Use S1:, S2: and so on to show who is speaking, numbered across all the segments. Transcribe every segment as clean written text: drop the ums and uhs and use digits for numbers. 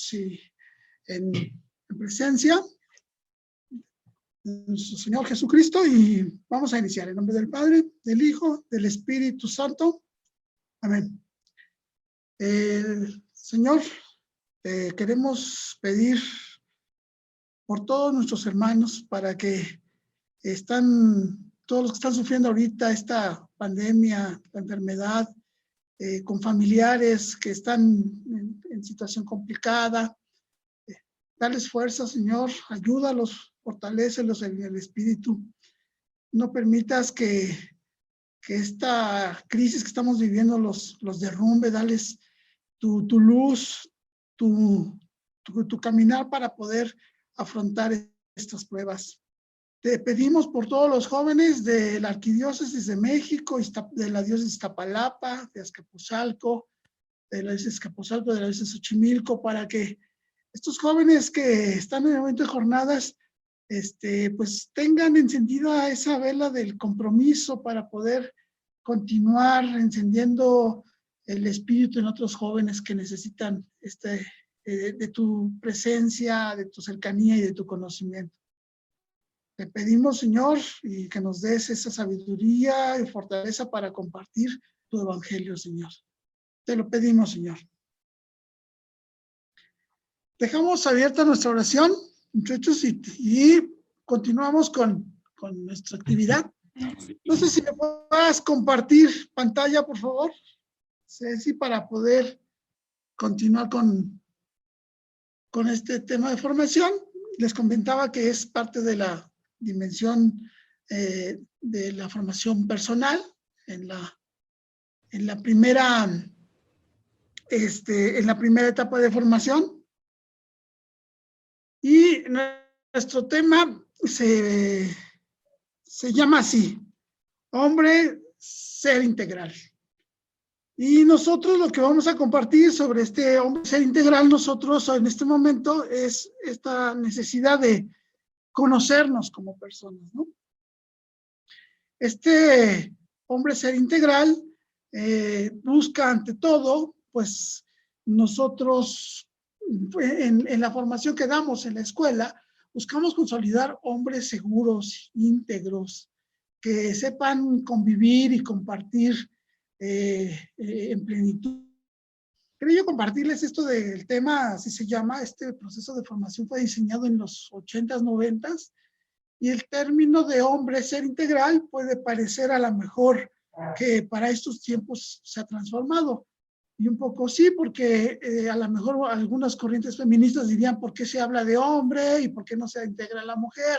S1: juntos y en presencia de nuestro Señor Jesucristo, y vamos a iniciar en nombre del Padre, del Hijo, del Espíritu Santo. Amén. Señor, queremos pedir por todos nuestros hermanos para que todos los que están sufriendo ahorita esta pandemia, la enfermedad, con familiares que están en situación complicada. Dales fuerza, Señor, ayúdalos, fortalécelos en el espíritu. No permitas que esta crisis que estamos viviendo los derrumbe. Dales tu luz, tu caminar para poder afrontar estas pruebas. Te pedimos por todos los jóvenes de la Arquidiócesis de México, de la diócesis de Iztapalapa, de Azcapotzalco, de la diócesis de Azcapotzalco, de la diócesis de Xochimilco, para que estos jóvenes que están en el momento de jornadas, pues tengan encendida esa vela del compromiso para poder continuar encendiendo el espíritu en otros jóvenes que necesitan de tu presencia, de tu cercanía y de tu conocimiento. Te pedimos, Señor, y que nos des esa sabiduría y fortaleza para compartir tu evangelio, Señor. Te lo pedimos, Señor. Dejamos abierta nuestra oración, muchachos, y continuamos con nuestra actividad. No sé si me puedas compartir pantalla, por favor, Ceci, para poder continuar con este tema de formación. Les comentaba que es parte de la dimensión de la formación personal en la primera etapa de formación. Y nuestro tema se llama así: hombre, ser integral. Y nosotros lo que vamos a compartir sobre este hombre, ser integral, nosotros en este momento es esta necesidad de conocernos como personas, ¿no? Este hombre, ser integral, busca ante todo, pues nosotros en la formación que damos en la escuela, buscamos consolidar hombres seguros, íntegros, que sepan convivir y compartir en plenitud. Quería compartirles esto del tema, así se llama, este proceso de formación fue diseñado en los 80s, 90s, y el término de hombre ser integral puede parecer a lo mejor que para estos tiempos se ha transformado. Y un poco sí, porque a lo mejor algunas corrientes feministas dirían ¿por qué se habla de hombre y por qué no se integra a la mujer?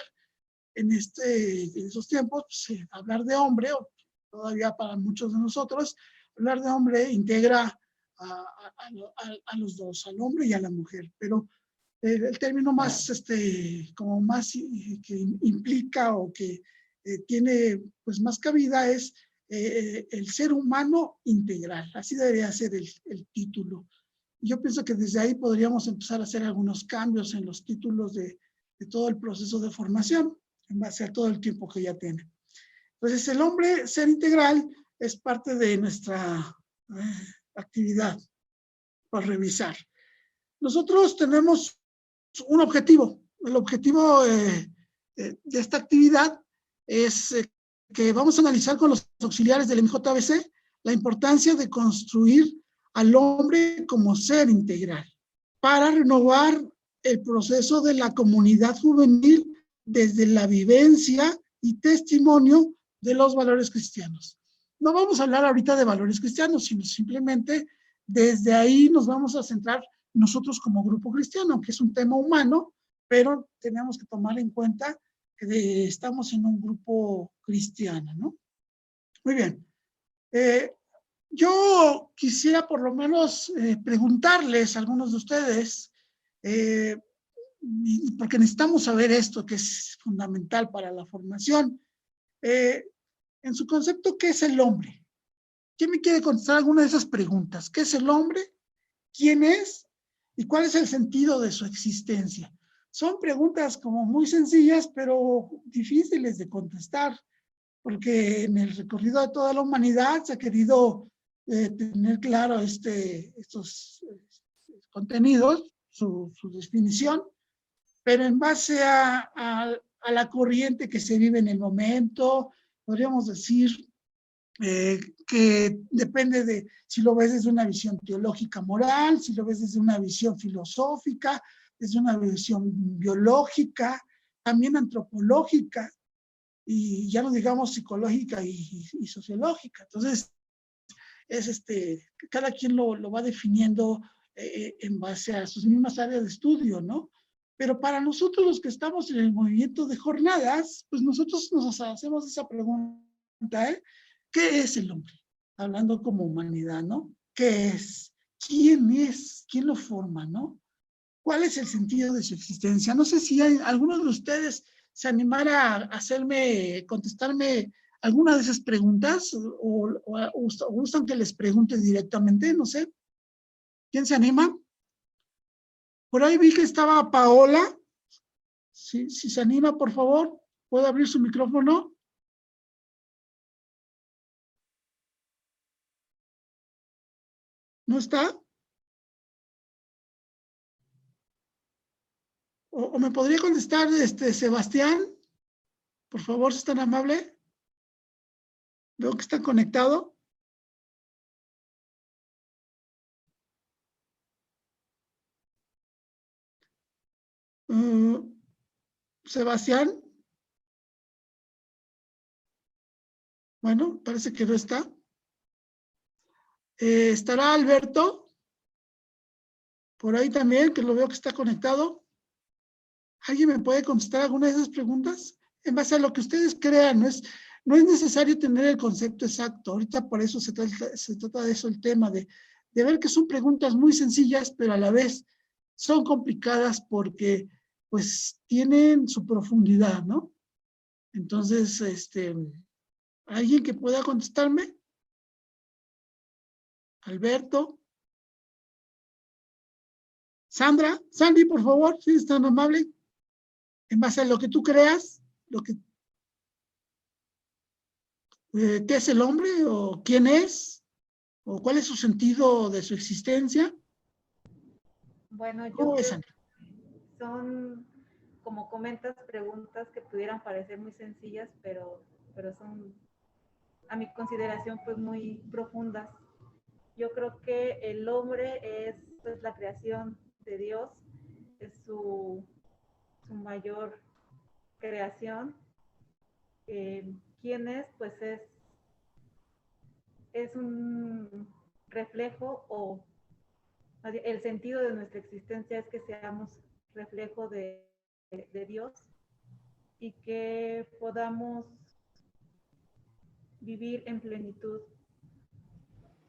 S1: En esos tiempos, pues, hablar de hombre, o todavía para muchos de nosotros, hablar de hombre integra a los dos, al hombre y a la mujer. Pero el término más, como más que implica o que tiene pues más cabida es el ser humano integral. Así debería ser el título. Yo pienso que desde ahí podríamos empezar a hacer algunos cambios en los títulos de todo el proceso de formación, en base a todo el tiempo que ya tiene. Entonces, el hombre ser integral es parte de nuestra actividad por revisar. Nosotros tenemos un objetivo. El objetivo de esta actividad es que vamos a analizar con los auxiliares del MJBC la importancia de construir al hombre como ser integral para renovar el proceso de la comunidad juvenil desde la vivencia y testimonio de los valores cristianos. No vamos a hablar ahorita de valores cristianos, sino simplemente desde ahí nos vamos a centrar nosotros como grupo cristiano, aunque es un tema humano, pero tenemos que tomar en cuenta que estamos en un grupo cristiano, ¿no? Muy bien. Yo quisiera por lo menos preguntarles a algunos de ustedes, porque necesitamos saber esto que es fundamental para la formación. En su concepto, ¿qué es el hombre? ¿Quién me quiere contestar alguna de esas preguntas? ¿Qué es el hombre? ¿Quién es? ¿Y cuál es el sentido de su existencia? Son preguntas como muy sencillas, pero difíciles de contestar, porque en el recorrido de toda la humanidad se ha querido tener claro estos contenidos, su definición, pero en base a la corriente que se vive en el momento, podríamos decir que depende de si lo ves desde una visión teológica moral, si lo ves desde una visión filosófica, desde una visión biológica, también antropológica, y ya no digamos psicológica y sociológica. Entonces, es cada quien lo va definiendo en base a sus mismas áreas de estudio, ¿no? Pero para nosotros los que estamos en el movimiento de jornadas, pues nosotros nos hacemos esa pregunta, ¿eh? ¿Qué es el hombre? Hablando como humanidad, ¿no? ¿Qué es? ¿Quién es? ¿Quién lo forma, no? ¿Cuál es el sentido de su existencia? No sé si hay algunos de ustedes se animara a hacerme, contestarme alguna de esas preguntas o gustan que les pregunte directamente, no sé. ¿Quién se anima? Por ahí vi que estaba Paola. Si se anima, por favor, ¿puede abrir su micrófono? ¿No está? ¿O me podría contestar Sebastián? Por favor, si es tan amable. Veo que está conectado. Sebastián. Bueno, parece que no está. ¿Estará Alberto? Por ahí también, que lo veo que está conectado. ¿Alguien me puede contestar alguna de esas preguntas? En base a lo que ustedes crean, no es necesario tener el concepto exacto. Ahorita por eso se trata de eso el tema, de ver que son preguntas muy sencillas, pero a la vez son complicadas porque pues tienen su profundidad, ¿no? Entonces, ¿alguien que pueda contestarme? Alberto. Sandra, Sandy, por favor, si es tan amable, en base a lo que tú creas, ¿qué es el hombre o quién es? ¿O cuál es su sentido de su existencia?
S2: Bueno, yo
S1: ¿Cómo
S2: creo
S1: es, Sandra?
S2: que son, como comentas, preguntas que pudieran parecer muy sencillas, pero son, a mi consideración, pues muy profundas. Yo creo que el hombre es pues, la creación de Dios, es su mayor creación. ¿Quién es? Pues es un reflejo o el sentido de nuestra existencia es que seamos reflejo de Dios y que podamos vivir en plenitud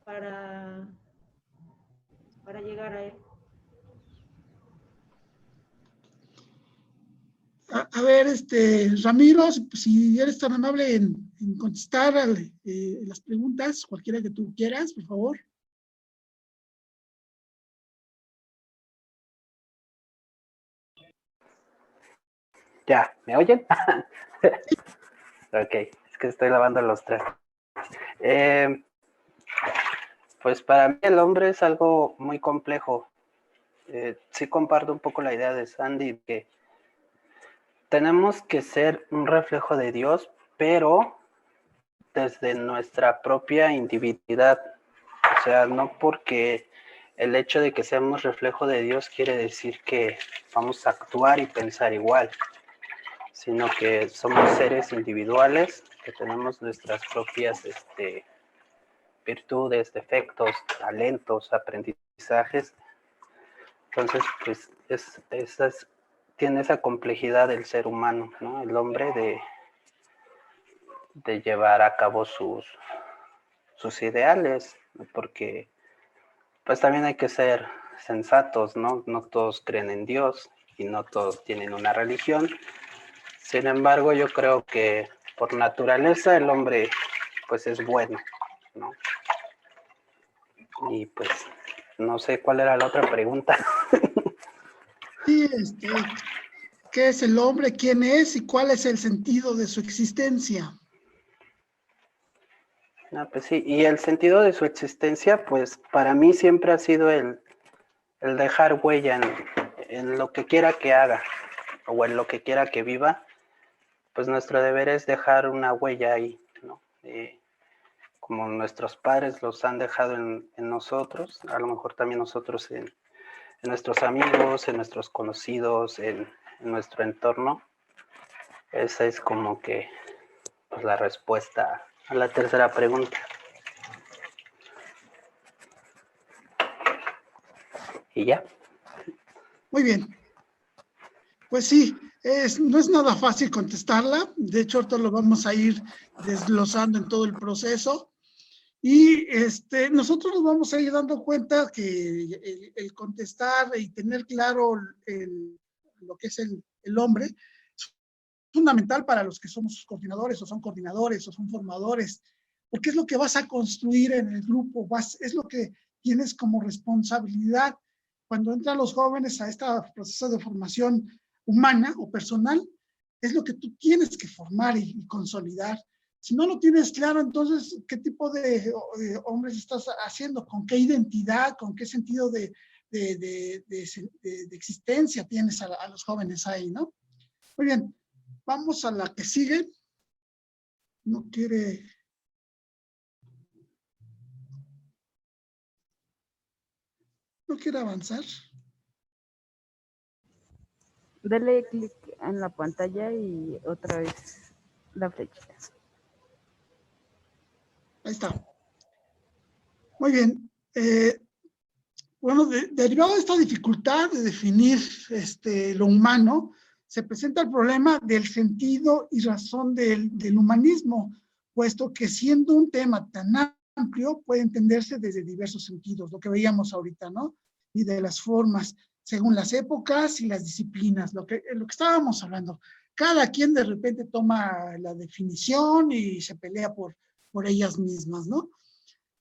S2: para llegar a Él.
S1: A ver, Ramiro, si eres tan amable en contestar las preguntas, cualquiera que tú quieras, por favor.
S3: Ya, ¿me oyen? Ok, es que estoy lavando los trastes. Pues para mí el hombre es algo muy complejo. Sí comparto un poco la idea de Sandy, que tenemos que ser un reflejo de Dios, pero desde nuestra propia individualidad. O sea, no porque el hecho de que seamos reflejo de Dios quiere decir que vamos a actuar y pensar igual, sino que somos seres individuales que tenemos nuestras propias virtudes, defectos, talentos, aprendizajes. Entonces, pues tiene esa complejidad del ser humano, ¿no? El hombre de llevar a cabo sus ideales, porque pues también hay que ser sensatos, ¿no? No todos creen en Dios y no todos tienen una religión. Sin embargo, yo creo que por naturaleza el hombre pues es bueno, ¿no? Y pues no sé cuál era la otra pregunta.
S1: Sí, ¿qué es el hombre? ¿Quién es? ¿Y cuál es el sentido de su existencia?
S3: No, pues sí, y el sentido de su existencia, pues para mí siempre ha sido el dejar huella en lo que quiera que haga o en lo que quiera que viva, pues nuestro deber es dejar una huella ahí, ¿no? Como nuestros padres los han dejado en nosotros, a lo mejor también nosotros en nuestros amigos, en nuestros conocidos, en nuestro entorno. Esa es como que pues, la respuesta a la tercera pregunta. Y ya.
S1: Muy bien. Pues sí, no es nada fácil contestarla. De hecho, ahorita lo vamos a ir desglosando en todo el proceso. Y nosotros nos vamos a ir dando cuenta que el contestar y tener claro lo que es el hombre es fundamental para los que somos coordinadores o son coordinadores o son formadores, porque es lo que vas a construir en el grupo, es lo que tienes como responsabilidad. Cuando entran los jóvenes a este proceso de formación humana o personal, es lo que tú tienes que formar y consolidar. Si no lo tienes claro, entonces, ¿qué tipo de hombres estás haciendo? ¿Con qué identidad? ¿Con qué sentido de existencia tienes a los jóvenes ahí, no? Muy bien, vamos a la que sigue. No quiere... ¿No quiere avanzar?
S4: Dale clic en la pantalla y otra vez la flechita.
S1: Ahí está. Muy bien. Bueno, derivado de esta dificultad de definir lo humano, se presenta el problema del sentido y razón del humanismo, puesto que siendo un tema tan amplio puede entenderse desde diversos sentidos, lo que veíamos ahorita, ¿no? Y de las formas, según las épocas y las disciplinas, lo que estábamos hablando. Cada quien de repente toma la definición y se pelea por ellas mismas, ¿no?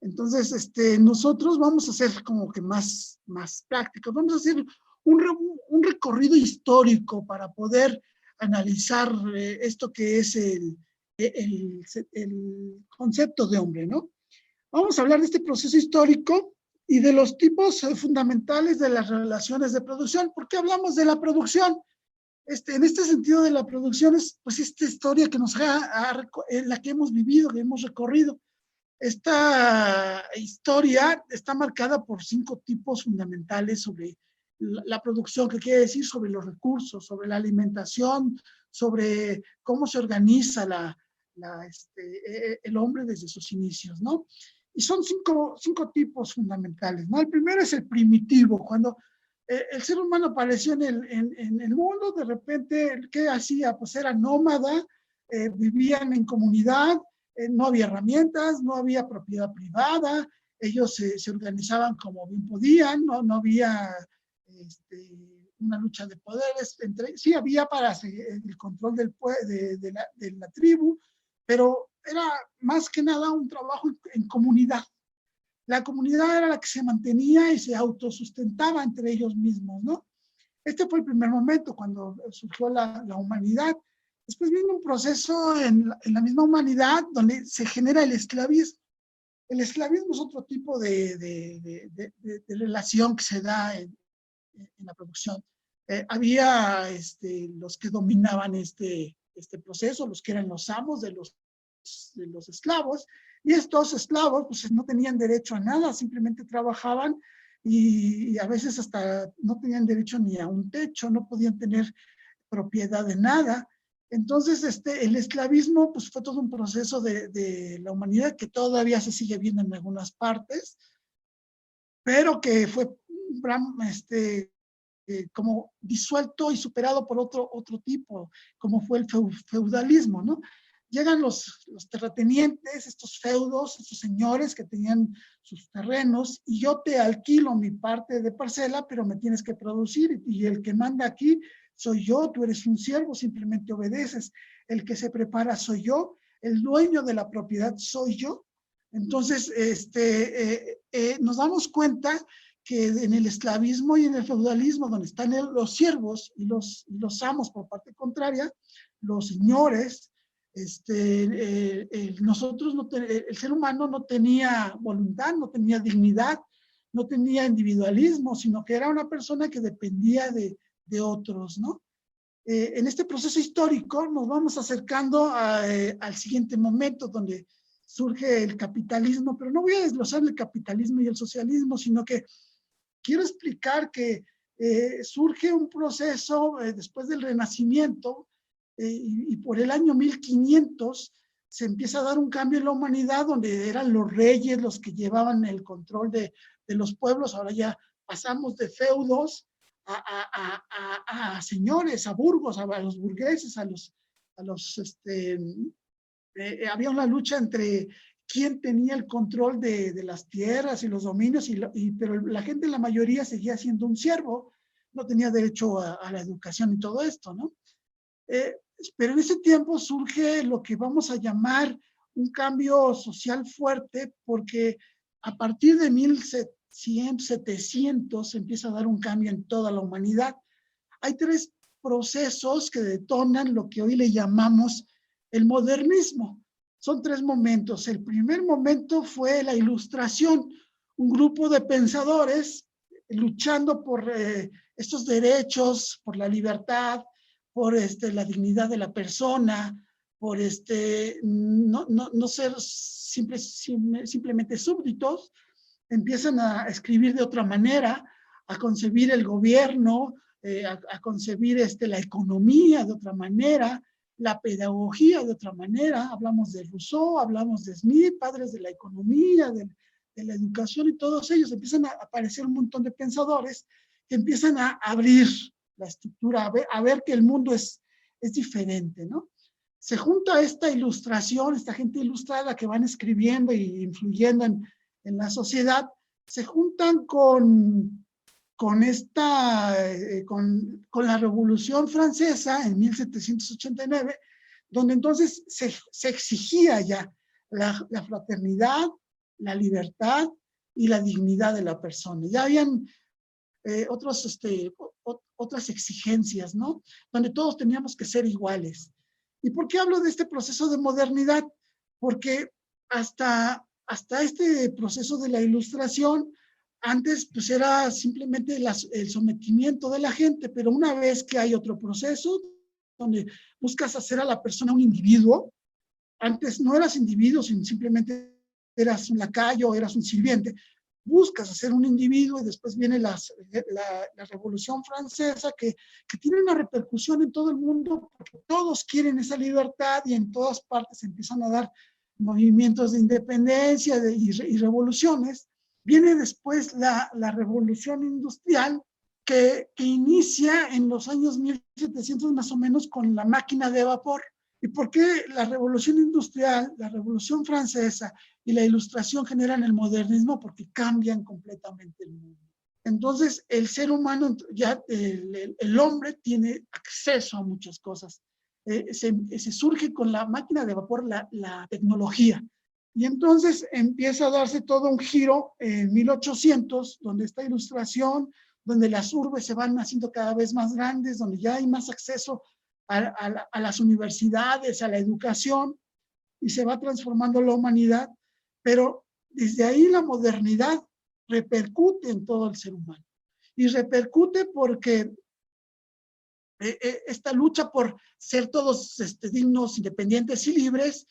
S1: Entonces, nosotros vamos a hacer como que más prácticos, vamos a hacer un recorrido histórico para poder analizar esto que es el concepto de hombre, ¿no? Vamos a hablar de este proceso histórico y de los tipos fundamentales de las relaciones de producción. ¿Por qué hablamos de la producción? En este sentido de la producción es pues esta historia que en la que hemos vivido, que hemos recorrido. Esta historia está marcada por 5 tipos fundamentales sobre la producción, que quiere decir sobre los recursos, sobre la alimentación, sobre cómo se organiza el hombre desde sus inicios, ¿no? Y son cinco tipos fundamentales, ¿no? El primero es el primitivo, cuando el ser humano apareció en el mundo, de repente, ¿qué hacía? Pues era nómada, vivían en comunidad, no había herramientas, no había propiedad privada, ellos se organizaban como bien podían, no había una lucha de poderes, sí había para el control de la tribu, pero era más que nada un trabajo en comunidad. La comunidad era la que se mantenía y se autosustentaba entre ellos mismos, ¿no? Este fue el primer momento cuando surgió la humanidad. Después viene un proceso en la misma humanidad donde se genera el esclavismo. El esclavismo es otro tipo de relación que se da en la producción. Había los que dominaban este proceso, los que eran los amos de los esclavos, y estos esclavos pues no tenían derecho a nada, simplemente trabajaban y a veces hasta no tenían derecho ni a un techo, no podían tener propiedad de nada. Entonces, el esclavismo pues, fue todo un proceso de la humanidad que todavía se sigue viendo en algunas partes, pero que fue como disuelto y superado por otro tipo, como fue el feudalismo, ¿no? Llegan los terratenientes, estos feudos, estos señores que tenían sus terrenos, y yo te alquilo mi parte de parcela, pero me tienes que producir, y el que manda aquí soy yo, tú eres un siervo, simplemente obedeces. El que se prepara soy yo, el dueño de la propiedad soy yo. Entonces, nos damos cuenta que en el esclavismo y en el feudalismo, donde están los siervos y los amos por parte contraria, los señores, el ser humano no tenía voluntad, no tenía dignidad, no tenía individualismo, sino que era una persona que dependía de otros, ¿no? En este proceso histórico nos vamos acercando al siguiente momento donde surge el capitalismo, pero no voy a desglosar el capitalismo y el socialismo, sino que quiero explicar que surge un proceso después del Renacimiento y por el año 1500 se empieza a dar un cambio en la humanidad donde eran los reyes los que llevaban el control de los pueblos. Ahora ya pasamos de feudos a señores, a burgos, a los burgueses, había una lucha entre quién tenía el control de las tierras y los dominios, pero la gente, la mayoría, seguía siendo un siervo, no tenía derecho a la educación y todo esto, ¿no? Pero en ese tiempo surge lo que vamos a llamar un cambio social fuerte, porque a partir de 1700 se empieza a dar un cambio en toda la humanidad. Hay tres procesos que detonan lo que hoy le llamamos el modernismo. Son tres momentos. El primer momento fue la Ilustración, un grupo de pensadores luchando por estos derechos, por la libertad, por la dignidad de la persona, por no ser simplemente súbditos. Empiezan a escribir de otra manera, a concebir el gobierno, a concebir la economía de otra manera, la pedagogía de otra manera. Hablamos de Rousseau, hablamos de Smith, padres de la economía, de la educación, y todos ellos empiezan a aparecer un montón de pensadores que empiezan a abrir la estructura, a ver que el mundo es diferente, ¿no? Se junta esta Ilustración, esta gente ilustrada que van escribiendo y influyendo en la sociedad, se juntan con la Revolución Francesa en 1789, donde entonces se exigía ya la fraternidad, la libertad y la dignidad de la persona. Ya habían otras exigencias, ¿no? Donde todos teníamos que ser iguales. ¿Y por qué hablo de este proceso de modernidad? Porque hasta este proceso de la Ilustración, antes pues era simplemente el sometimiento de la gente, pero una vez que hay otro proceso donde buscas hacer a la persona un individuo, antes no eras individuo, sino simplemente eras un lacayo, eras un sirviente, buscas hacer un individuo, y después viene la Revolución Francesa que tiene una repercusión en todo el mundo, porque todos quieren esa libertad y en todas partes empiezan a dar movimientos de independencia y revoluciones. Viene después la Revolución Industrial que inicia en los años 1700 más o menos con la máquina de vapor. ¿Y por qué la Revolución Industrial, la Revolución Francesa y la Ilustración generan el modernismo? Porque cambian completamente el mundo. Entonces, el ser humano, ya el hombre tiene acceso a muchas cosas. Se surge con la máquina de vapor la tecnología. Y entonces empieza a darse todo un giro en 1800, donde esta Ilustración, donde las urbes se van haciendo cada vez más grandes, donde ya hay más acceso a las universidades, a la educación, y se va transformando la humanidad, pero desde ahí la modernidad repercute en todo el ser humano. Y repercute porque esta lucha por ser todos dignos, independientes y libres,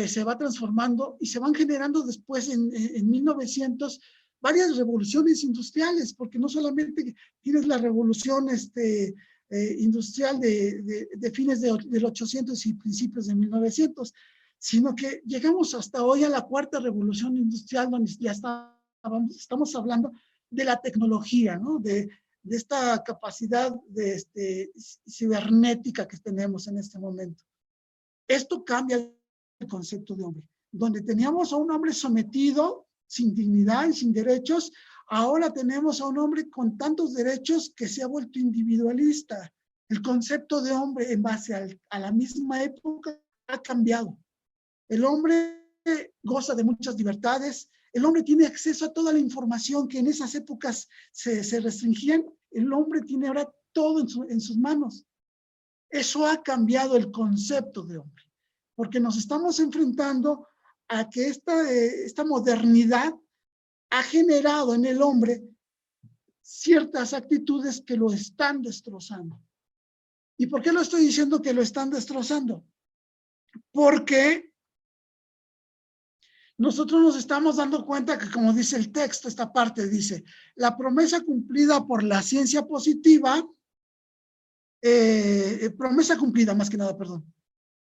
S1: se va transformando y se van generando después en 1900 varias revoluciones industriales, porque no solamente tienes la revolución industrial de fines del 800 y principios de 1900, sino que llegamos hasta hoy a la cuarta revolución industrial, donde ya estamos hablando de la tecnología, ¿no? De esta capacidad cibernética que tenemos en este momento. Esto cambia el concepto de hombre. Donde teníamos a un hombre sometido, sin dignidad y sin derechos, ahora tenemos a un hombre con tantos derechos que se ha vuelto individualista. El concepto de hombre en base a la misma época ha cambiado. El hombre goza de muchas libertades, el hombre tiene acceso a toda la información que en esas épocas se restringían, el hombre tiene ahora todo en sus manos. Eso ha cambiado el concepto de hombre, porque nos estamos enfrentando a que esta modernidad ha generado en el hombre ciertas actitudes que lo están destrozando. ¿Y por qué lo estoy diciendo que lo están destrozando? Porque nosotros nos estamos dando cuenta que, como dice el texto, esta parte dice, la promesa cumplida por la ciencia positiva, promesa cumplida más que nada, perdón,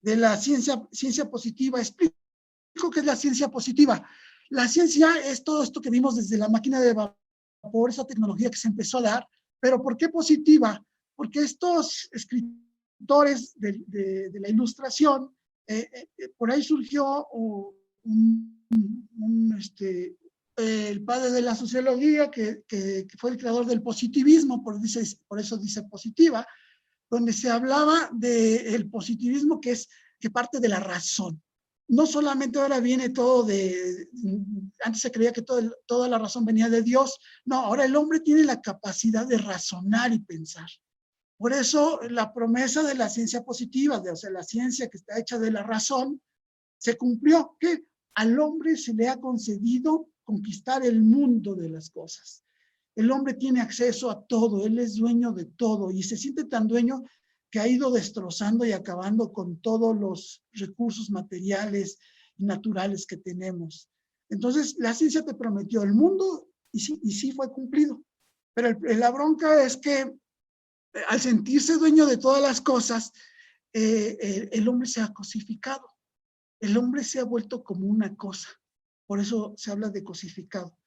S1: de la ciencia positiva. Explico qué es la ciencia positiva. La ciencia es todo esto que vimos desde la máquina de vapor, esa tecnología que se empezó a dar, pero ¿por qué positiva? Porque estos escritores de la ilustración, por ahí surgió el padre de la sociología, que fue el creador del positivismo, por eso dice positiva, donde se hablaba del positivismo que parte de la razón. No solamente ahora viene todo antes se creía que toda la razón venía de Dios, no, ahora el hombre tiene la capacidad de razonar y pensar. Por eso la promesa de la ciencia positiva, o sea, la ciencia que está hecha de la razón, se cumplió, que al hombre se le ha concedido conquistar el mundo de las cosas. El hombre tiene acceso a todo, él es dueño de todo y se siente tan dueño que ha ido destrozando y acabando con todos los recursos materiales y naturales que tenemos. Entonces, la ciencia te prometió el mundo y sí fue cumplido. Pero la bronca es que al sentirse dueño de todas las cosas, el hombre se ha cosificado. El hombre se ha vuelto como una cosa. Por eso se habla de cosificado.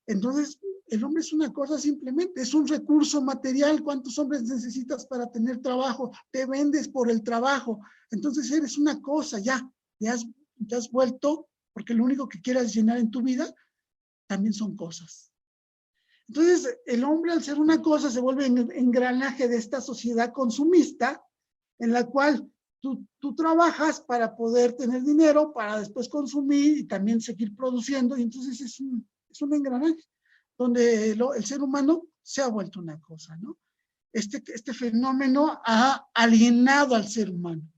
S1: Entonces, el hombre es una cosa simplemente, es un recurso material. ¿Cuántos hombres necesitas para tener trabajo? Te vendes por el trabajo. Entonces eres una cosa, te has vuelto, porque lo único que quieras llenar en tu vida también son cosas. Entonces, el hombre al ser una cosa se vuelve engranaje de esta sociedad consumista en la cual tú trabajas para poder tener dinero, para después consumir y también seguir produciendo. Y entonces es un engranaje donde el ser humano se ha vuelto una cosa, ¿no? Este fenómeno ha alienado al ser humano.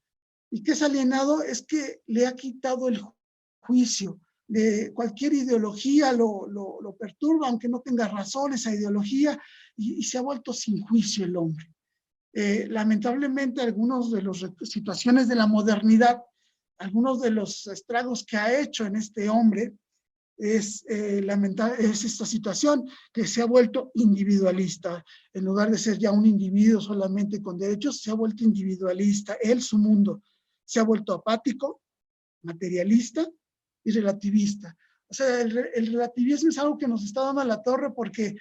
S1: ¿Y qué es alienado? Es que le ha quitado el juicio. Cualquier ideología lo perturba, aunque no tenga razón esa ideología, y se ha vuelto sin juicio el hombre. Lamentablemente, algunas de las situaciones de la modernidad, algunos de los estragos que ha hecho en este hombre, es esta situación que se ha vuelto individualista. En lugar de ser ya un individuo solamente con derechos, se ha vuelto individualista. Él, su mundo, se ha vuelto apático, materialista y relativista. O sea, el relativismo es algo que nos está dando a la torre porque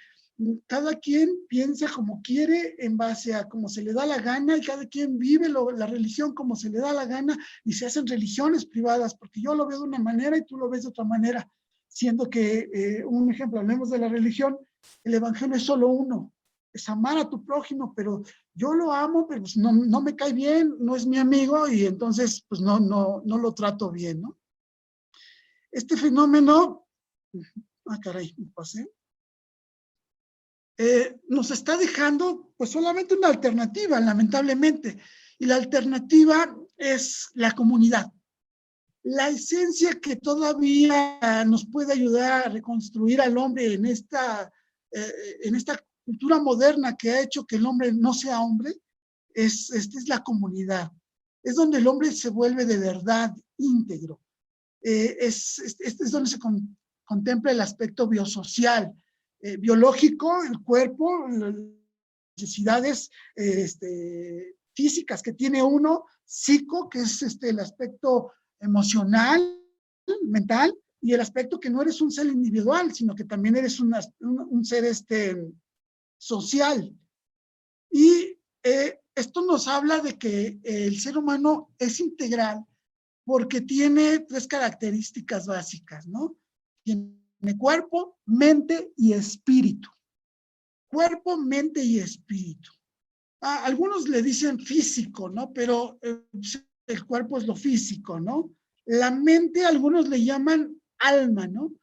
S1: cada quien piensa como quiere en base a cómo se le da la gana y cada quien vive la religión como se le da la gana y se hacen religiones privadas porque yo lo veo de una manera y tú lo ves de otra manera. Siendo que, un ejemplo, hablemos de la religión, el evangelio es solo uno, es amar a tu prójimo, pero yo lo amo, pero pues no me cae bien, no es mi amigo y entonces pues no lo trato bien, ¿no? Este fenómeno, caray, me pasé, nos está dejando pues solamente una alternativa, lamentablemente, y la alternativa es la comunidad. La esencia que todavía nos puede ayudar a reconstruir al hombre en esta cultura moderna que ha hecho que el hombre no sea hombre, es la comunidad. Es donde el hombre se vuelve de verdad íntegro. Es donde se contempla el aspecto biosocial, biológico, el cuerpo, las necesidades físicas que tiene uno, psico, que es el aspecto emocional, mental, y el aspecto que no eres un ser individual, sino que también eres un ser social. Y esto nos habla de que el ser humano es integral porque tiene 3 características básicas, ¿no? Tiene cuerpo, mente y espíritu. Cuerpo, mente y espíritu. Algunos le dicen físico, ¿no? Pero el cuerpo es lo físico, ¿no? La mente, algunos le llaman alma, ¿no?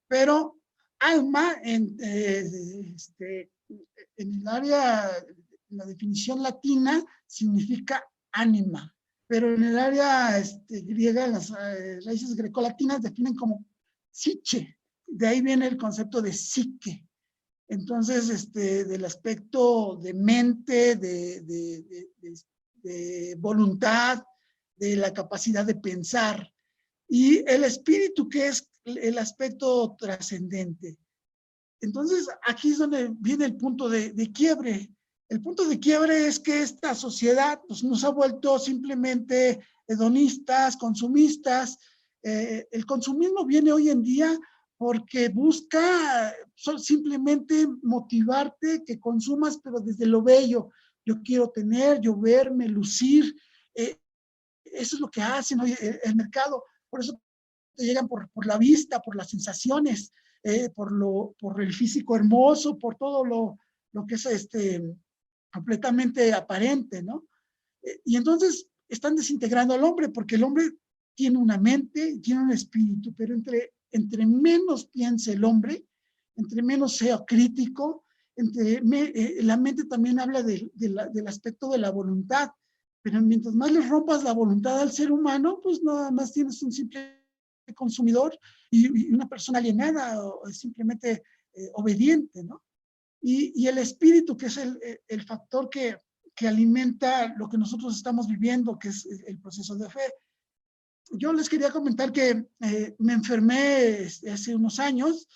S1: Pero alma en el área, en la definición latina, significa ánima. Pero en el área griega, las raíces grecolatinas definen como psiche, de ahí viene el concepto de psique. Entonces, del aspecto de mente, de voluntad, de la capacidad de pensar. Y el espíritu, que es el aspecto trascendente. Entonces, aquí es donde viene el punto de quiebre. El punto de quiebre es que esta sociedad pues, nos ha vuelto simplemente hedonistas, consumistas. El consumismo viene hoy en día porque busca simplemente motivarte que consumas, pero desde lo bello. Yo quiero tener, yo verme, lucir. Eso es lo que hacen hoy el mercado. Por eso te llegan por la vista, por las sensaciones, por el físico hermoso, por todo lo que es completamente aparente, ¿no? Y entonces están desintegrando al hombre, porque el hombre tiene una mente, tiene un espíritu, pero entre menos piense el hombre, entre menos sea crítico, la mente también habla del aspecto de la voluntad, pero mientras más le rompas la voluntad al ser humano, pues nada más tienes un simple consumidor y una persona alienada o simplemente obediente, ¿no? Y el espíritu, que es el factor que alimenta lo que nosotros estamos viviendo, que es el proceso de fe. Yo les quería comentar que me enfermé hace unos años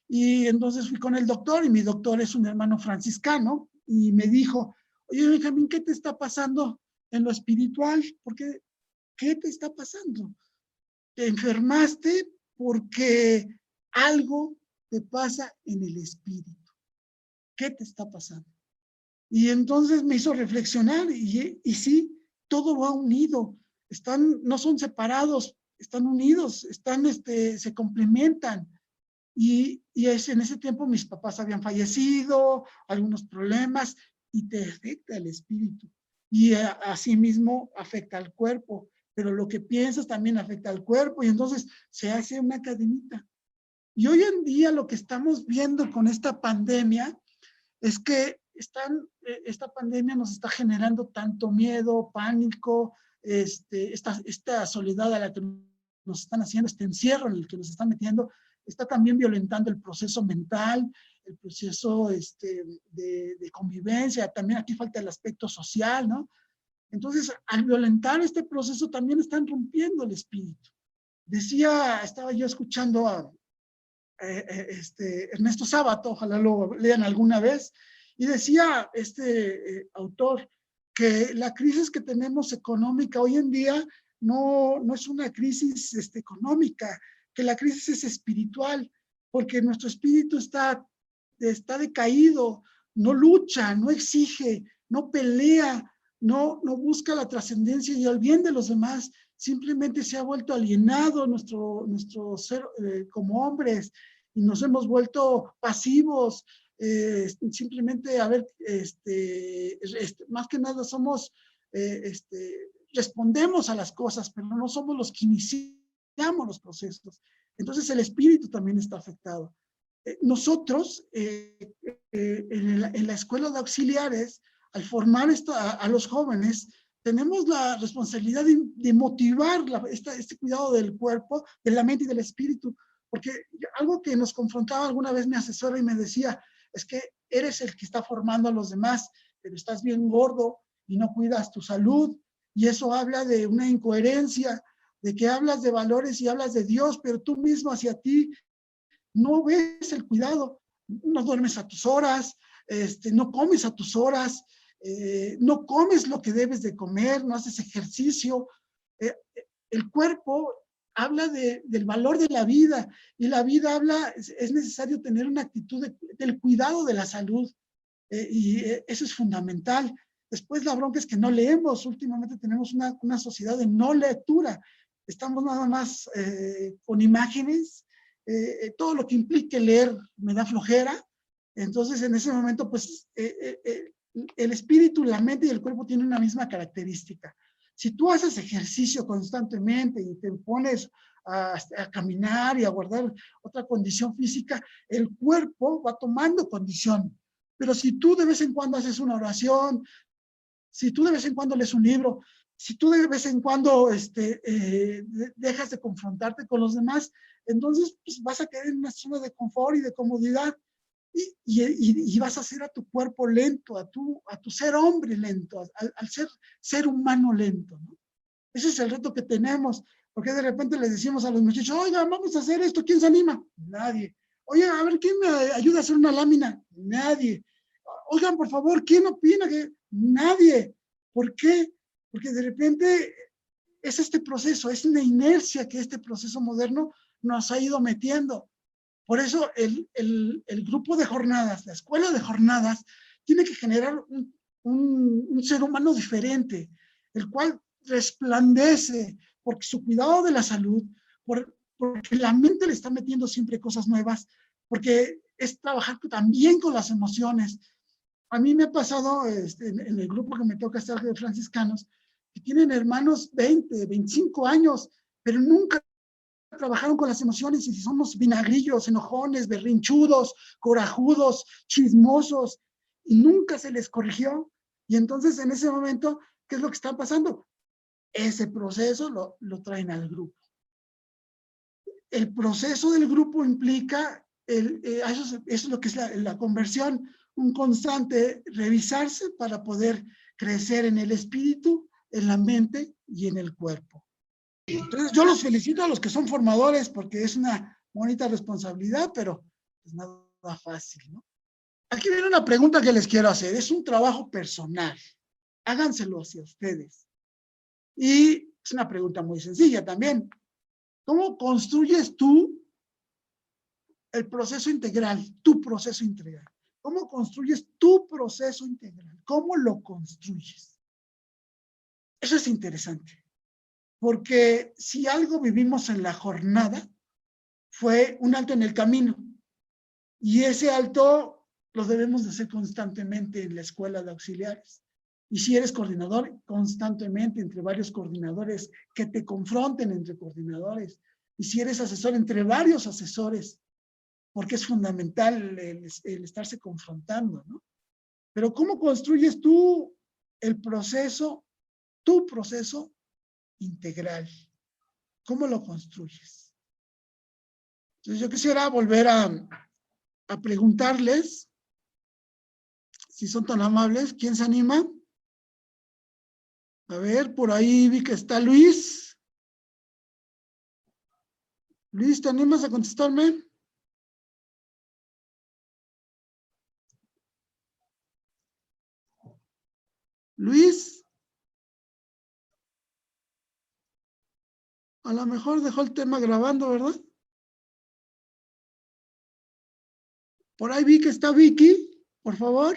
S1: y entonces fui con el doctor, y mi doctor es un hermano franciscano, y me dijo, oye, Benjamín, ¿qué te está pasando en lo espiritual? ¿Qué te está pasando? Te enfermaste porque algo te pasa en el espíritu. ¿Qué te está pasando? Y entonces me hizo reflexionar, y sí, todo va unido. No son separados, están unidos, se complementan. Y en ese tiempo mis papás habían fallecido, algunos problemas, y te afecta el espíritu. Y asimismo afecta al cuerpo, pero lo que piensas también afecta al cuerpo, y entonces se hace una cadenita. Y hoy en día lo que estamos viendo con esta pandemia es que esta pandemia nos está generando tanto miedo, pánico, esta soledad a la que nos están haciendo, este encierro en el que nos están metiendo, está también violentando el proceso mental, el proceso de convivencia. También aquí falta el aspecto social, ¿no? Entonces, al violentar este proceso, también están rompiendo el espíritu. Estaba yo escuchando a Ernesto Sábato, ojalá lo lean alguna vez, y decía autor que la crisis que tenemos económica hoy en día no es una crisis económica, que la crisis es espiritual, porque nuestro espíritu está decaído, no lucha, no exige, no pelea, no busca la trascendencia y el bien de los demás. Simplemente se ha vuelto alienado nuestro ser como hombres, y nos hemos vuelto pasivos. Simplemente, más que nada respondemos a las cosas, pero no somos los que iniciamos los procesos. Entonces el espíritu también está afectado. Nosotros, en la escuela de auxiliares, al formar a los jóvenes, tenemos la responsabilidad de motivar este cuidado del cuerpo, de la mente y del espíritu, porque algo que nos confrontaba alguna vez mi asesora y me decía, es que eres el que está formando a los demás, pero estás bien gordo y no cuidas tu salud, y eso habla de una incoherencia, de que hablas de valores y hablas de Dios, pero tú mismo hacia ti no ves el cuidado, no duermes a tus horas, no comes a tus horas, no comes lo que debes de comer, no haces ejercicio. El cuerpo habla del valor de la vida, y la vida es necesario tener una actitud del cuidado de la salud, y eso es fundamental. Después la bronca es que no leemos. Últimamente tenemos una sociedad de no lectura, estamos nada más con imágenes, todo lo que implique leer me da flojera. Entonces en ese momento pues el espíritu, la mente y el cuerpo tienen una misma característica. Si tú haces ejercicio constantemente y te pones a caminar y a guardar otra condición física, el cuerpo va tomando condición. Pero si tú de vez en cuando haces una oración, si tú de vez en cuando lees un libro, Si tú de vez en cuando dejas de confrontarte con los demás, entonces pues, vas a quedar en una zona de confort y de comodidad y vas a hacer a tu cuerpo lento, a tu ser hombre lento, al ser humano lento, ¿no? Ese es el reto que tenemos, porque de repente les decimos a los muchachos, oiga, vamos a hacer esto, ¿quién se anima? Nadie. Oye, a ver, ¿quién me ayuda a hacer una lámina? Nadie. Oigan, por favor, ¿quién opina? Nadie. ¿Por qué? Porque de repente es este proceso, es una inercia que este proceso moderno nos ha ido metiendo. Por eso el grupo de jornadas, la escuela de jornadas, tiene que generar un ser humano diferente, el cual resplandece porque su cuidado de la salud, porque la mente le está metiendo siempre cosas nuevas, porque es trabajar también con las emociones. A mí me ha pasado en el grupo que me toca estar de franciscanos, que tienen hermanos 20, 25 años, pero nunca trabajaron con las emociones y somos vinagrillos, enojones, berrinchudos, corajudos, chismosos, y nunca se les corrigió. Y entonces en ese momento, ¿qué es lo que está pasando? Ese proceso lo traen al grupo. El proceso del grupo implica, eso es lo que es la conversión, un constante revisarse para poder crecer en el espíritu, en la mente y en el cuerpo. Entonces yo los felicito a los que son formadores porque es una bonita responsabilidad, pero es nada fácil, ¿no? Aquí viene una pregunta que les quiero hacer. Es un trabajo personal. Háganselo hacia ustedes. Y es una pregunta muy sencilla también. ¿Cómo construyes tú el proceso integral, tu proceso integral? ¿Cómo construyes tu proceso integral? ¿Cómo lo construyes? Eso es interesante, porque si algo vivimos en la jornada, fue un alto en el camino, y ese alto lo debemos de hacer constantemente en la escuela de auxiliares. Y si eres coordinador, constantemente entre varios coordinadores, que te confronten entre coordinadores. Y si eres asesor, entre varios asesores, porque es fundamental el estarse confrontando, ¿no? Pero ¿cómo construyes tú el proceso, tu proceso integral? ¿Cómo lo construyes? Entonces yo quisiera volver a preguntarles, si son tan amables, ¿quién se anima? A ver, por ahí vi que está Luis. Luis, ¿te animas a contestarme? Luis. A lo mejor dejó el tema grabando, ¿verdad? Por ahí vi que está Vicky, por favor.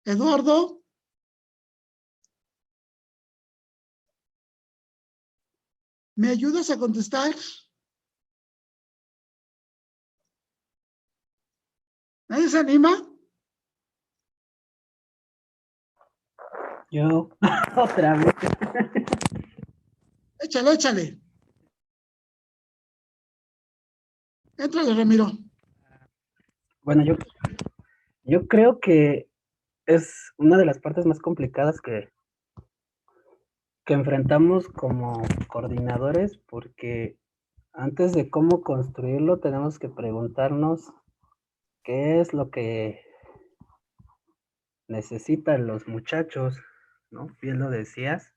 S1: Eduardo. ¿Me ayudas a contestar? ¿Nadie se anima?
S3: Yo, otra vez.
S1: Échale, échale. Éntrale, Ramiro.
S3: Bueno, yo creo que es una de las partes más complicadas que enfrentamos como coordinadores, porque antes de cómo construirlo tenemos que preguntarnos qué es lo que necesitan los muchachos, ¿no? Bien lo decías.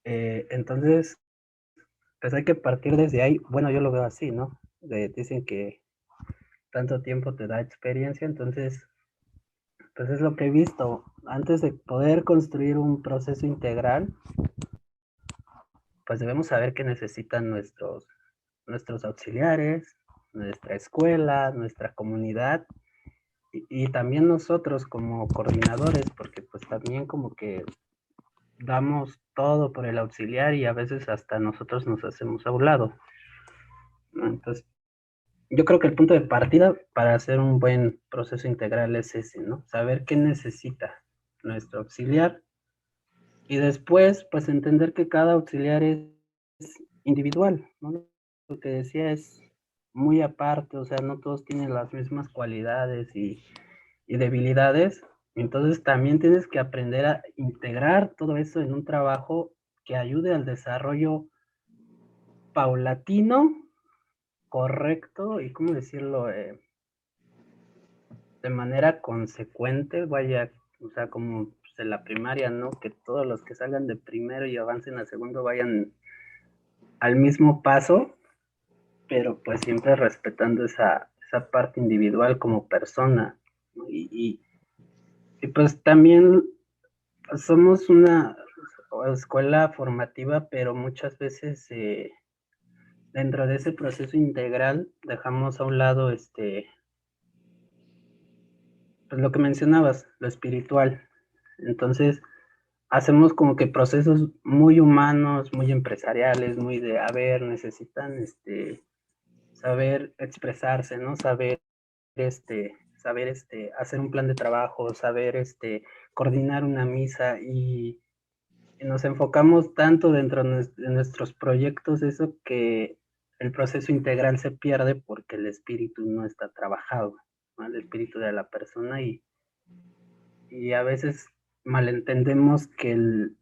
S3: Entonces, pues hay que partir desde ahí. Bueno, yo lo veo así, ¿no? Dicen que tanto tiempo te da experiencia, entonces, pues es lo que he visto. Antes de poder construir un proceso integral, pues debemos saber qué necesitan nuestros auxiliares, nuestra escuela, nuestra comunidad y también nosotros como coordinadores, porque pues también como que damos todo por el auxiliar y a veces hasta nosotros nos hacemos a un lado, ¿no? Entonces, yo creo que el punto de partida para hacer un buen proceso integral es ese, ¿no? Saber qué necesita nuestro auxiliar y después, pues entender que cada auxiliar es individual, ¿no? Lo que decía es muy aparte, o sea, no todos tienen las mismas cualidades y debilidades. Entonces también tienes que aprender a integrar todo eso en un trabajo que ayude al desarrollo paulatino, correcto y, ¿cómo decirlo? De manera consecuente, vaya, o sea, como pues, en la primaria, ¿no? Que todos los que salgan de primero y avancen a segundo vayan al mismo paso, pero pues siempre respetando esa parte individual como persona, ¿no? Y pues también somos una escuela formativa, pero muchas veces dentro de ese proceso integral dejamos a un lado pues lo que mencionabas, lo espiritual. Entonces, hacemos como que procesos muy humanos, muy empresariales, muy de, a ver, necesitan saber expresarse, ¿no? Saber hacer un plan de trabajo, saber coordinar una misa y nos enfocamos tanto dentro de nuestros proyectos eso que el proceso integral se pierde porque el espíritu no está trabajado, ¿no? El espíritu de la persona y a veces malentendemos que el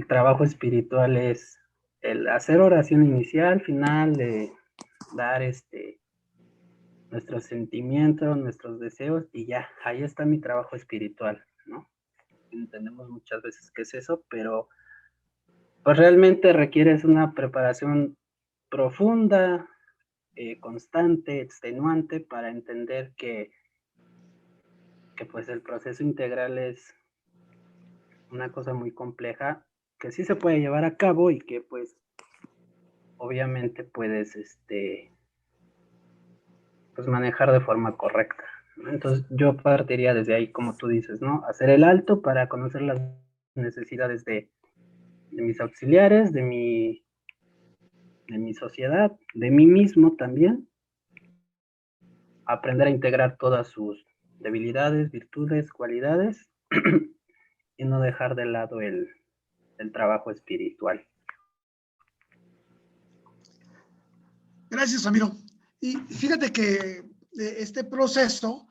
S3: trabajo espiritual es el hacer oración inicial, final, de dar nuestros sentimientos, nuestros deseos y ya, ahí está mi trabajo espiritual, ¿no? Entendemos muchas veces que es eso, pero pues realmente requieres una preparación profunda, constante, extenuante para entender que pues el proceso integral es una cosa muy compleja que sí se puede llevar a cabo y que pues obviamente puedes pues manejar de forma correcta, ¿no? Entonces yo partiría desde ahí, como tú dices, ¿no? Hacer el alto para conocer las necesidades de mis auxiliares, de mi sociedad, de mí mismo también, aprender a integrar todas sus debilidades, virtudes, cualidades y no dejar de lado el trabajo espiritual.
S1: Gracias, Ramiro. Y fíjate que este proceso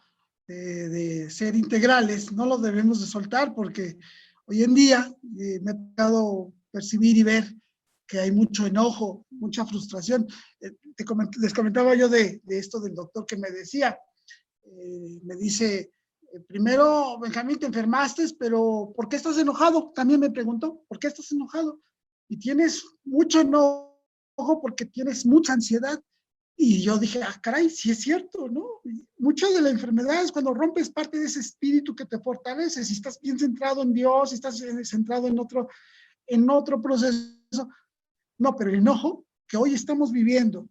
S1: de ser integrales no lo debemos de soltar porque hoy en día me ha tocado percibir y ver que hay mucho enojo, mucha frustración. Les comentaba yo de esto del doctor que me decía, me dice, primero, Benjamín, te enfermaste, pero ¿por qué estás enojado? También me preguntó, ¿por qué estás enojado? Y tienes mucho enojo porque tienes mucha ansiedad. Y yo dije, ah, caray, sí es cierto, ¿no? Muchas de las enfermedades, cuando rompes parte de ese espíritu que te fortalece, si estás bien centrado en Dios, si estás centrado en otro proceso, no, pero el enojo que hoy estamos viviendo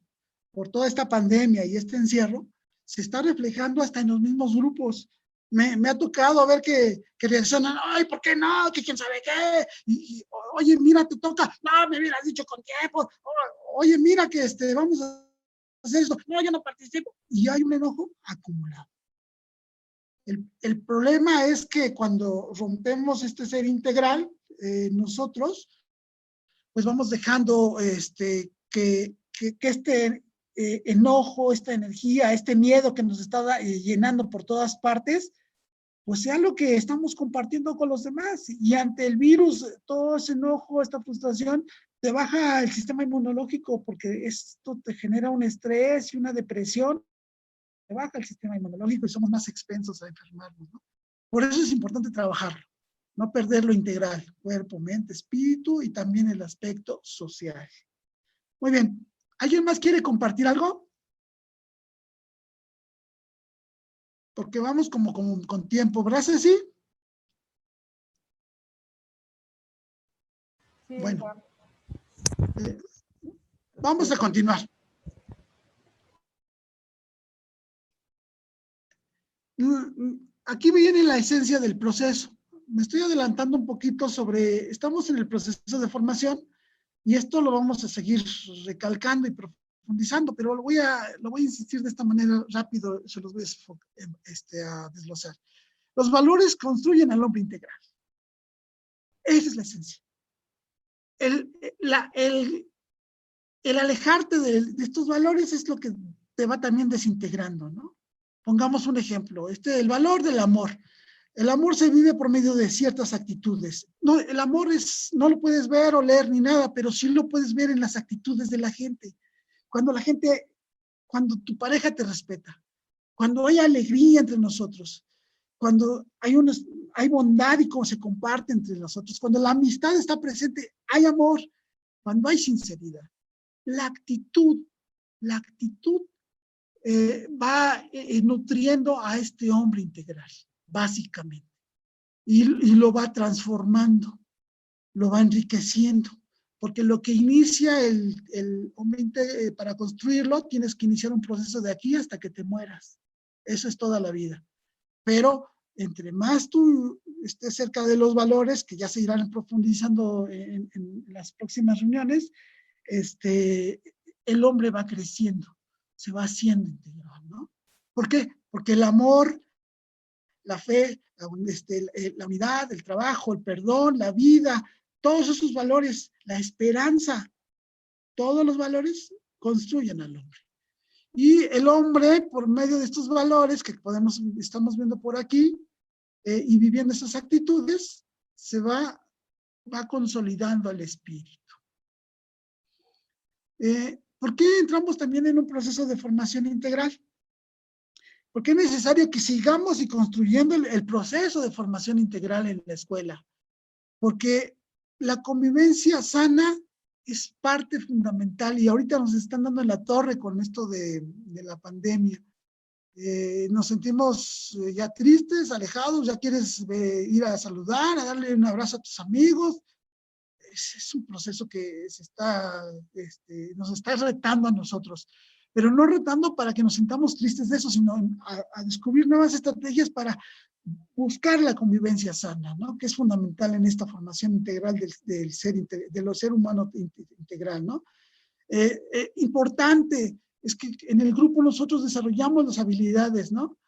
S1: por toda esta pandemia y este encierro, se está reflejando hasta en los mismos grupos. Me ha tocado ver que reaccionan, ay, ¿por qué no? Que quién sabe qué. Oye, mira, te toca, no, me hubieras dicho con tiempo. Oye, mira que vamos a hacer esto. No, yo no participo. Y hay un enojo acumulado. El problema es que cuando rompemos este ser integral, nosotros, pues vamos dejando que este enojo, esta energía, este miedo que nos está llenando por todas partes, pues sea lo que estamos compartiendo con los demás. Y ante el virus, todo ese enojo, esta frustración, te baja el sistema inmunológico porque esto te genera un estrés y una depresión, te baja el sistema inmunológico y somos más expensos a enfermarnos, ¿no? Por eso es importante trabajarlo, no perder lo integral, cuerpo, mente, espíritu y también el aspecto social. Muy bien. ¿Alguien más quiere compartir algo? Porque vamos como con tiempo, ¿verdad, Ceci?
S2: Sí,
S1: bueno, vamos a continuar. Aquí viene la esencia del proceso. Me estoy adelantando un poquito sobre, estamos en el proceso de formación y esto lo vamos a seguir recalcando y profundizando, pero lo voy a insistir de esta manera rápido, se los voy a desglosar. Los valores construyen al hombre integral. Esa es la esencia. El alejarte de estos valores es lo que te va también desintegrando, ¿no? Pongamos un ejemplo, el valor del amor. El amor se vive por medio de ciertas actitudes. No, el amor no lo puedes ver o leer ni nada, pero sí lo puedes ver en las actitudes de la gente. Cuando tu pareja te respeta, cuando hay alegría entre nosotros, cuando hay bondad y cómo se comparte entre nosotros, cuando la amistad está presente, hay amor, cuando hay sinceridad. La actitud va nutriendo a este hombre integral, básicamente, y lo va transformando, lo va enriqueciendo, porque lo que inicia el hombre para construirlo, tienes que iniciar un proceso de aquí hasta que te mueras. Eso es toda la vida. Pero entre más tú estés cerca de los valores, que ya se irán profundizando en las próximas reuniones, el hombre va creciendo, se va haciendo integral, ¿no? ¿Por qué? Porque el amor, la fe, la unidad, el trabajo, el perdón, la vida, todos esos valores, la esperanza, todos los valores construyen al hombre. Y el hombre, por medio de estos valores que estamos viendo por aquí, y viviendo esas actitudes, se va consolidando el espíritu. ¿Por qué entramos también en un proceso de formación integral? Porque es necesario que sigamos y construyendo el proceso de formación integral en la escuela. Porque la convivencia sana es parte fundamental y ahorita nos están dando en la torre con esto de la pandemia. Nos sentimos ya tristes, alejados, ya quieres ir a saludar, a darle un abrazo a tus amigos. Es un proceso que nos está retando a nosotros, pero no retando para que nos sintamos tristes de eso, sino a descubrir nuevas estrategias para buscar la convivencia sana, ¿no? Que es fundamental en esta formación integral del ser humano integral, ¿no? Importante es que en el grupo nosotros desarrollamos las habilidades, ¿no?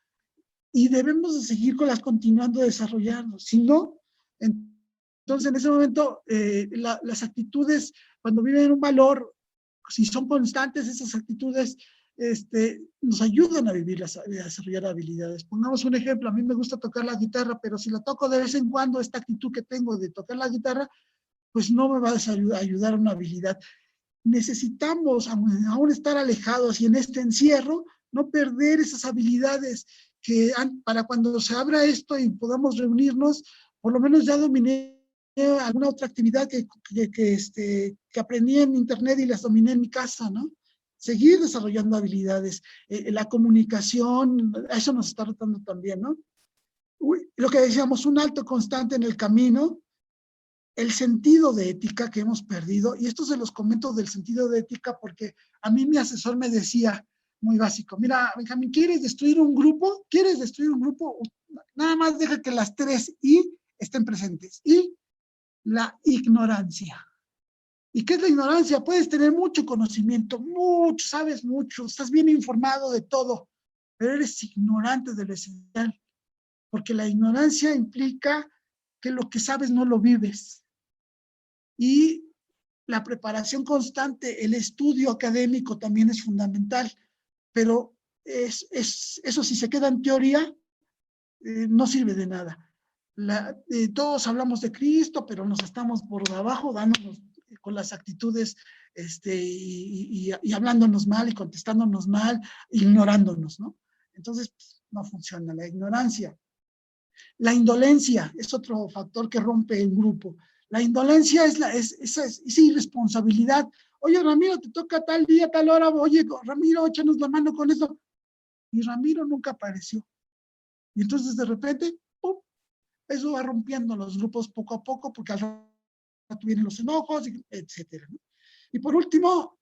S1: Y debemos de seguir continuando desarrollando. Si no, entonces en ese momento las actitudes, cuando viven un valor, si son constantes esas actitudes, nos ayudan a desarrollar habilidades. Pongamos un ejemplo, a mí me gusta tocar la guitarra, pero si la toco de vez en cuando, esta actitud que tengo de tocar la guitarra, pues no me va a ayudar a una habilidad. Necesitamos, aún estar alejados y en este encierro, no perder esas habilidades que para cuando se abra esto y podamos reunirnos, por lo menos ya dominé alguna otra actividad que aprendí en internet y las dominé en mi casa, ¿no? Seguir desarrollando habilidades, la comunicación, eso nos está retando también, ¿no? Lo que decíamos, un alto constante en el camino, el sentido de ética que hemos perdido, y esto se los comento del sentido de ética porque a mí mi asesor me decía, muy básico, mira, Benjamín, ¿quieres destruir un grupo? ¿Quieres destruir un grupo? Nada más deja que las 3 I estén presentes. Y la ignorancia. ¿Y qué es la ignorancia? Puedes tener mucho conocimiento, mucho, sabes mucho, estás bien informado de todo, pero eres ignorante de lo esencial, porque la ignorancia implica que lo que sabes no lo vives. Y la preparación constante, el estudio académico también es fundamental, pero eso si se queda en teoría, no sirve de nada. Todos hablamos de Cristo, pero nos estamos por abajo dándonos con las actitudes y hablándonos mal y contestándonos mal, ignorándonos, ¿no? Entonces, no funciona la ignorancia. La indolencia es otro factor que rompe el grupo. La indolencia es esa irresponsabilidad. Oye, Ramiro, te toca tal día, tal hora. Oye, Ramiro, échanos la mano con eso. Y Ramiro nunca apareció. Y entonces, de repente, ¡pum!, eso va rompiendo los grupos poco a poco, porque al rato vienen los enojos, etcétera, ¿no? Y por último,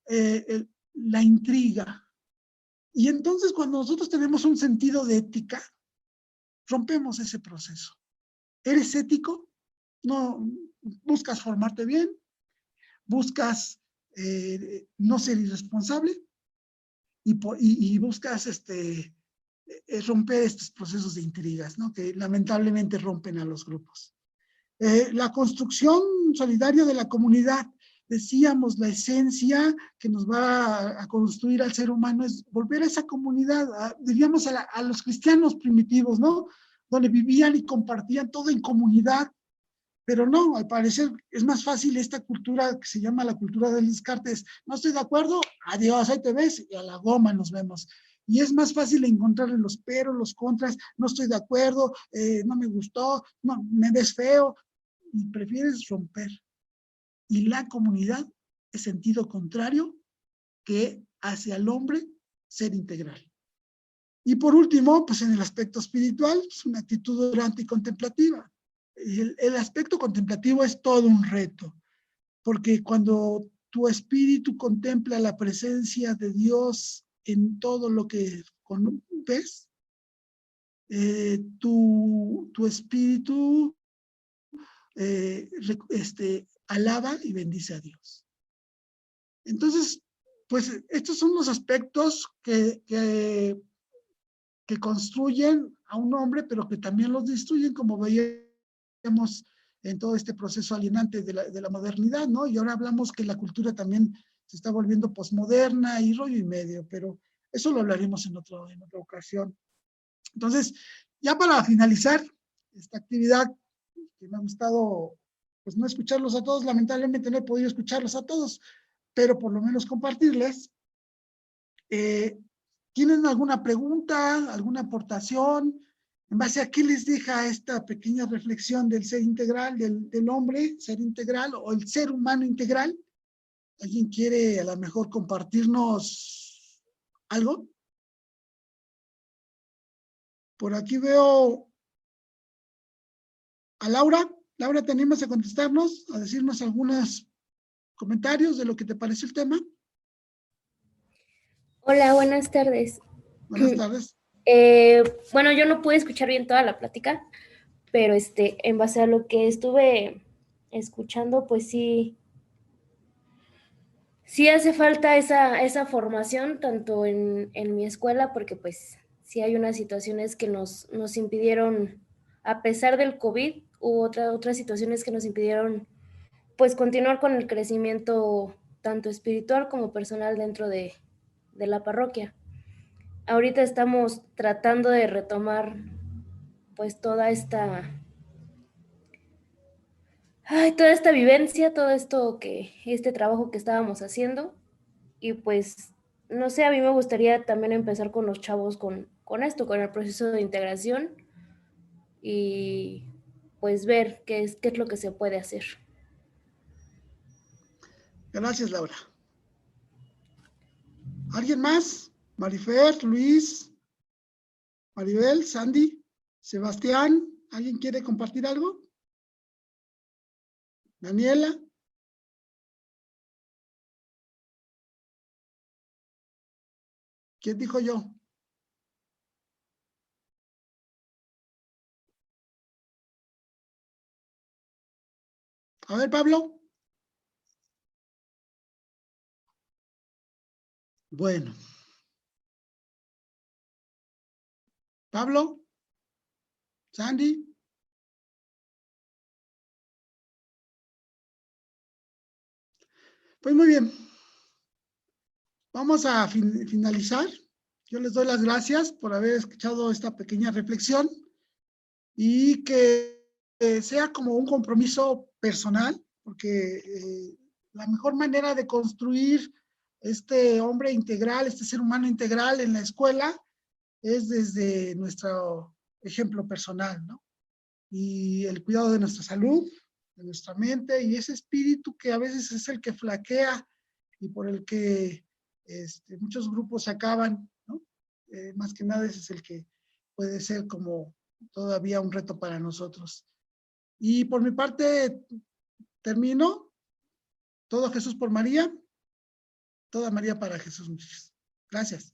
S1: la intriga. Y entonces, cuando nosotros tenemos un sentido de ética, rompemos ese proceso. ¿Eres ético? No, buscas formarte bien, buscas no ser irresponsable y buscas romper estos procesos de intrigas, ¿no? Que lamentablemente rompen a los grupos. La construcción solidaria de la comunidad. decíamos, la esencia que nos va a construir al ser humano es volver a esa comunidad, diríamos a los cristianos primitivos, ¿no? Donde vivían y compartían todo en comunidad. Pero no, al parecer es más fácil esta cultura que se llama la cultura del descarte. No estoy de acuerdo, adiós, ahí te ves, y a la goma nos vemos. Y es más fácil encontrarle los peros, los contras, no estoy de acuerdo, no me gustó, no, me ves feo, y prefieres romper. Y la comunidad es sentido contrario que hace al hombre ser integral. Y por último, pues en el aspecto espiritual, es una actitud orante y contemplativa. El aspecto contemplativo es todo un reto, porque cuando tu espíritu contempla la presencia de Dios en todo lo que ves, tu espíritu alaba y bendice a Dios. Entonces, pues estos son los aspectos que construyen a un hombre, pero que también los destruyen, como veíamos en todo este proceso alienante de la modernidad, ¿no? Y ahora hablamos que la cultura también se está volviendo posmoderna y rollo y medio, pero eso lo hablaremos en otra ocasión. Entonces, ya para finalizar esta actividad, que me ha gustado, pues no escucharlos a todos, lamentablemente no he podido escucharlos a todos, pero por lo menos compartirles. ¿Tienen alguna pregunta, alguna aportación? ¿En base a qué les deja esta pequeña reflexión del ser integral, del hombre, ser integral, o el ser humano integral? ¿Alguien quiere a lo mejor compartirnos algo? Por aquí veo a Laura. Laura, ¿te animas a contestarnos, a decirnos algunos comentarios de lo que te parece el tema?
S5: Hola, buenas tardes.
S1: Buenas tardes.
S5: Bueno, yo no pude escuchar bien toda la plática, pero en base a lo que estuve escuchando, pues sí hace falta esa formación, tanto en mi escuela, porque pues sí hay unas situaciones que nos impidieron, a pesar del COVID, hubo otras situaciones que nos impidieron pues continuar con el crecimiento tanto espiritual como personal dentro de la parroquia. Ahorita estamos tratando de retomar pues toda esta vivencia, todo este trabajo que estábamos haciendo, y pues no sé, a mí me gustaría también empezar con los chavos con esto, con el proceso de integración, y pues ver qué es lo que se puede hacer.
S1: Gracias, Laura. ¿Alguien más? Marifer, Luis, Maribel, Sandy, Sebastián, ¿alguien quiere compartir algo? Daniela. ¿Quién dijo yo? A ver, Pablo. Bueno. Pablo. Sandy. Pues muy bien. Vamos a finalizar. Yo les doy las gracias por haber escuchado esta pequeña reflexión y que sea como un compromiso personal, porque la mejor manera de construir este hombre integral, este ser humano integral en la escuela, es desde nuestro ejemplo personal, ¿no? Y el cuidado de nuestra salud, de nuestra mente, y ese espíritu que a veces es el que flaquea y por el que muchos grupos se acaban, ¿no? Más que nada ese es el que puede ser como todavía un reto para nosotros. Y por mi parte, termino. Todo Jesús por María, toda María para Jesús. Gracias.